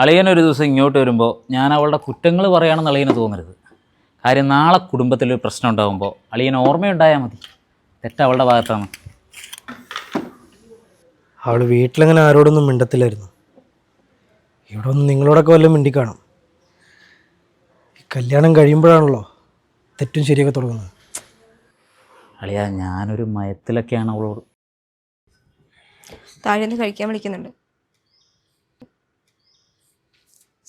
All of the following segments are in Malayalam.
അളിയനൊരു ദിവസം ഇങ്ങോട്ട് വരുമ്പോൾ ഞാൻ അവളുടെ കുറ്റങ്ങൾ പറയുകയാണെന്ന് അളിയന് തോന്നരുത്. കാര്യം നാളെ കുടുംബത്തിലൊരു പ്രശ്നം ഉണ്ടാകുമ്പോൾ അളിയന് ഓർമ്മയുണ്ടായാൽ മതി. തെറ്റ് അവളുടെ ഭാഗത്താണ്. അവൾ വീട്ടിലങ്ങനെ ആരോടൊന്നും മിണ്ടത്തില്ലായിരുന്നു. ഇവിടെ ഒന്ന് നിങ്ങളോടൊക്കെ വല്ലതും മിണ്ടിക്കാണും. ഈ കല്യാണം കഴിയുമ്പോഴാണല്ലോ തെറ്റും ശരിയൊക്കെ തുടങ്ങുന്നത്. അളിയ, ഞാനൊരു മയത്തിലൊക്കെയാണ് അവളോട്. താഴേന്ന് കഴിക്കാൻ വിളിക്കുന്നുണ്ട്.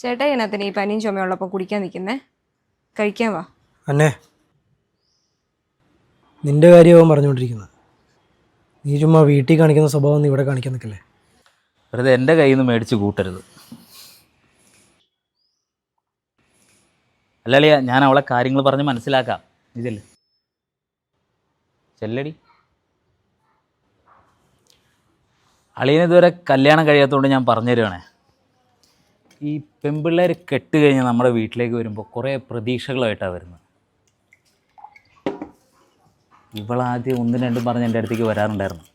ചേട്ടാ ഇതിനകത്തിന് ഈ പനിയും ചുമയുള്ളപ്പോൾ കുടിക്കാൻ നിൽക്കുന്നേ. കഴിക്കാൻ വാ. അന്നേ, നിന്റെ കാര്യമാവും പറഞ്ഞുകൊണ്ടിരിക്കുന്നത്. നീ ചുമ്മാ വീട്ടിൽ കാണിക്കുന്ന സ്വഭാവം നീ ഇവിടെ കാണിക്കാൻ നിൽക്കല്ലേ. വെറുതെ എൻ്റെ കയ്യിൽ നിന്ന് മേടിച്ച് കൂട്ടരുത്. അല്ല അളിയ, ഞാൻ അവളെ കാര്യങ്ങൾ പറഞ്ഞ് മനസ്സിലാക്കാം. ഇതല്ലേ ചെല്ലടി. അളിയനിതുവരെ കല്യാണം കഴിയാത്തതുകൊണ്ട് ഞാൻ പറഞ്ഞു തരുവാണേ. ഈ പെൺപിള്ളേർ കെട്ട് കഴിഞ്ഞ് നമ്മുടെ വീട്ടിലേക്ക് വരുമ്പോൾ കുറേ പ്രതീക്ഷകളായിട്ടാണ് വരുന്നത്. ഇവളാദ്യം ഒന്നും രണ്ടും പറഞ്ഞ് എൻ്റെ അടുത്തേക്ക് വരാറുണ്ടായിരുന്നു.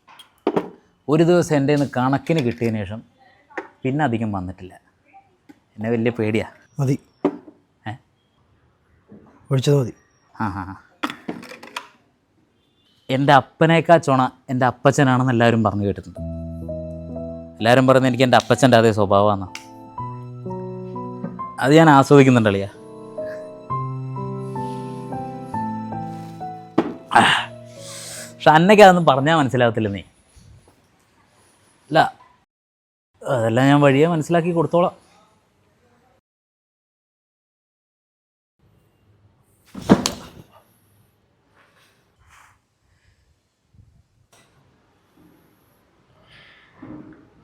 ഒരു ദിവസം എൻ്റെ നിന്ന് കണക്കിന് കിട്ടിയതിന് ശേഷം പിന്നെ അധികം വന്നിട്ടില്ല. എന്നെ വലിയ പേടിയാണ്. മതി, ഒഴിച്ചത് മതി. എൻ്റെ അപ്പനേക്കാ ചുണ എൻ്റെ അപ്പച്ചനാണെന്ന് എല്ലാവരും പറഞ്ഞു കേട്ടിട്ടുണ്ട്. എല്ലാവരും പറയുന്നത് എനിക്ക് എൻ്റെ അപ്പച്ചൻ്റെ അതേ സ്വഭാവമാണ്. അത് ഞാൻ ആസ്വദിക്കുന്നുണ്ട് അളിയ. പക്ഷെ അന്നയ്ക്ക് അതൊന്നും പറഞ്ഞാൽ മനസ്സിലാകത്തില്ല നീ. അല്ല, അതെല്ലാം ഞാൻ വഴിയെ മനസ്സിലാക്കി കൊടുത്തോളാം.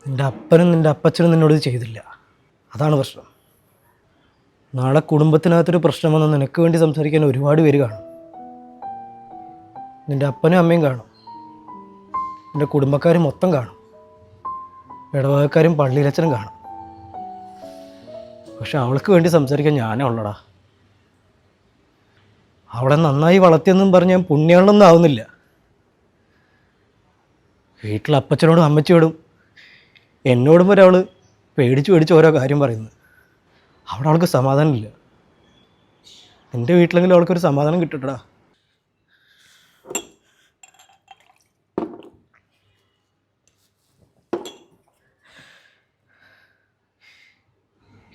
നിൻ്റെ അപ്പനും നിൻ്റെ അപ്പച്ചനും നിന്നോട് ഇത് ചെയ്തില്ല. അതാണ് പ്രശ്നം. നാളെ കുടുംബത്തിനകത്തൊരു പ്രശ്നം വന്നാൽ നിനക്ക് വേണ്ടി സംസാരിക്കാൻ ഒരുപാട് പേര് കാണും. നിൻ്റെ അപ്പനും അമ്മയും കാണും, നിൻ്റെ കുടുംബക്കാരും മൊത്തം കാണും, ഇടവകക്കാരും പള്ളിയിലച്ചനും കാണും. പക്ഷെ അവൾക്ക് വേണ്ടി സംസാരിക്കാൻ ഞാനേ ഉള്ളടാ. അവളെ നന്നായി വളർത്തിയെന്നും പറഞ്ഞ് ഞാൻ പുണ്യാളൊന്നും ആവുന്നില്ല. വീട്ടിൽ അപ്പച്ചനോടും അമ്മച്ചിയോടും എന്നോടും വരെ അവൾ പേടിച്ച് ഓരോ കാര്യം പറയുന്നത്. അവിടെ അവൾക്ക് സമാധാനമില്ല. എൻ്റെ വീട്ടിലെങ്കിലും അവൾക്കൊരു സമാധാനം കിട്ടട്ടടാ.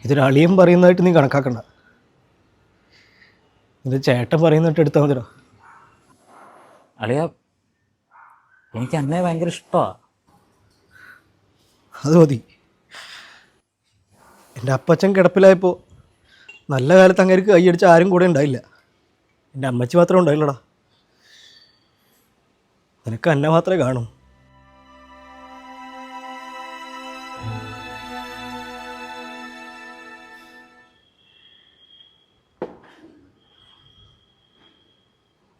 ഇതൊരളിയൻ പറയുന്നതായിട്ട് നീ കണക്കാക്കണ്ട. ഇത് ചേട്ടൻ പറയുന്നതായിട്ട് എടുത്താൽ മതിടാ. അളിയ, എനിക്ക് അന്നേ ഭയങ്കര ഇഷ്ടമാണ്. അത് മതി. എൻ്റെ അപ്പച്ചൻ കിടപ്പിലായപ്പോൾ നല്ല കാലത്ത് അങ്ങേർക്ക് കൈയടിച്ച് ആരും കൂടെ ഉണ്ടായില്ല. എൻ്റെ അമ്മച്ചി മാത്രമേ ഉണ്ടായില്ലടാ. നിനക്ക് എന്നെ മാത്രമേ കാണൂ.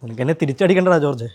നിനക്കെന്നെ തിരിച്ചടിക്കണ്ടടാ ജോർജ്.